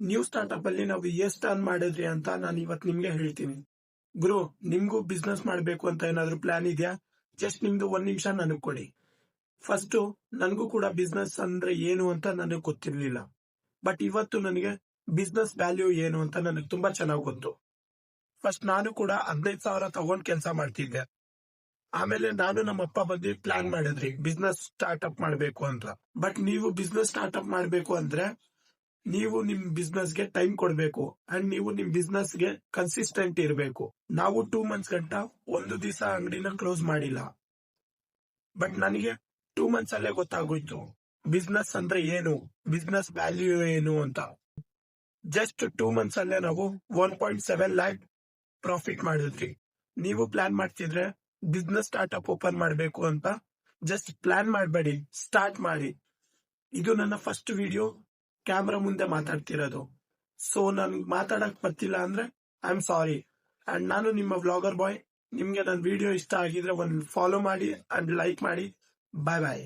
New startup ಅಲ್ಲಿ ನಾವು ಎಷ್ಟು ಅರ್ನ್ ಮಾಡಿದ್ರಿ ಅಂತ ನಾನು ಇವತ್ತು ನಿಮ್ಗೆ ಹೇಳ್ತೀನಿ. ಗುರು, ನಿಮ್ಗೂ ಬಿಸ್ನೆಸ್ ಮಾಡ್ಬೇಕು ಅಂತ ಏನಾದ್ರು ಪ್ಲಾನ್ ಇದೆಯಾ? ಜಸ್ಟ್ ನಿಮ್ದು 1 ನಿಮಿಷ ನನಗ್ ಕೊಡಿ. ಫಸ್ಟ್ ನನಗೂ ಕೂಡ ಬಿಸ್ನೆಸ್ ಅಂದ್ರೆ ಏನು ಅಂತ ನನಗೆ ಗೊತ್ತಿರ್ಲಿಲ್ಲ. ಬಟ್ ಇವತ್ತು ನನಗೆ ಬಿಸ್ನೆಸ್ ವ್ಯಾಲ್ಯೂ ಏನು ಅಂತ ನನಗೆ ತುಂಬಾ ಚೆನ್ನಾಗಿ ಗೊತ್ತು. ಫಸ್ಟ್ ನಾನು ಕೂಡ 15,000 ತಗೊಂಡ್ ಕೆಲಸ ಮಾಡ್ತಿದ್ದೆ. ಆಮೇಲೆ ನಾನು ನಮ್ಮ ಅಪ್ಪ ಬಂದು ಪ್ಲಾನ್ ಮಾಡಿದ್ರಿ ಬಿಸ್ನೆಸ್ ಸ್ಟಾರ್ಟ್ಅಪ್ ಮಾಡ್ಬೇಕು ಅಂತ. ಬಟ್ ನೀವು ಬಿಸ್ನೆಸ್ ಸ್ಟಾರ್ಟ್ಅಪ್ ಮಾಡ್ಬೇಕು ಅಂದ್ರೆ ನೀವು ನಿಮ್ ಬಿಸ್ನೆಸ್ ಗೆ ಟೈಮ್ ಕೊಡ್ಬೇಕು ಅಂಡ್ ನೀವು ನಿಮ್ ಬಿಸ್ನೆಸ್ ಗೆ ಕನ್ಸಿಸ್ಟೆಂಟ್ ಇರಬೇಕು. ನಾವು 2 ಮಂತ್ಸ್ ಗಂಟ ಒಂದು ದಿವಸ ಅಂಗಡಿನ ಕ್ಲೋಸ್ ಮಾಡಿಲ್ಲ. ಬಟ್ ನನಗೆ 2 ಮಂತ್ಸ್ ಅಲ್ಲೇ ಗೊತ್ತಾಗೋಯ್ತು ಬಿಸ್ನೆಸ್ ಅಂದ್ರೆ ಏನು, ಬಿಸ್ನೆಸ್ ವ್ಯಾಲ್ಯೂ ಏನು ಅಂತ. ಜಸ್ಟ್ 2 ಮಂತ್ಸ್ ಅಲ್ಲೇ ನಾವು 1.7 lakh ಪ್ರಾಫಿಟ್ ಮಾಡಿದ್ವಿ. ನೀವು ಪ್ಲಾನ್ ಮಾಡ್ತಿದ್ರೆ ಬಿಸ್ನೆಸ್ ಸ್ಟಾರ್ಟ್ಅಪ್ ಓಪನ್ ಮಾಡ್ಬೇಕು ಅಂತ ಜಸ್ಟ್ ಪ್ಲಾನ್ ಮಾಡಬೇಡಿ, ಸ್ಟಾರ್ಟ್ ಮಾಡಿ. ಇದು ನನ್ನ ಫಸ್ಟ್ ವಿಡಿಯೋ ಕ್ಯಾಮ್ರಾ ಮುಂದೆ ಮಾತಾಡ್ತಿರೋದು. ಸೊ ನನ್ಗೆ ಮಾತಾಡಕ್ ಬರ್ತಿಲ್ಲ ಅಂದ್ರೆ ಐ ಆಮ್ ಸಾರಿ. ಅಂಡ್ ನಾನು ನಿಮ್ಮ ವ್ಲಾಗರ್ ಬಾಯ್. ನಿಮ್ಗೆ ನನ್ನ ವಿಡಿಯೋ ಇಷ್ಟ ಆಗಿದ್ರೆ ಒಂದು ಫಾಲೋ ಮಾಡಿ ಅಂಡ್ ಲೈಕ್ ಮಾಡಿ. ಬಾಯ್ ಬಾಯ್.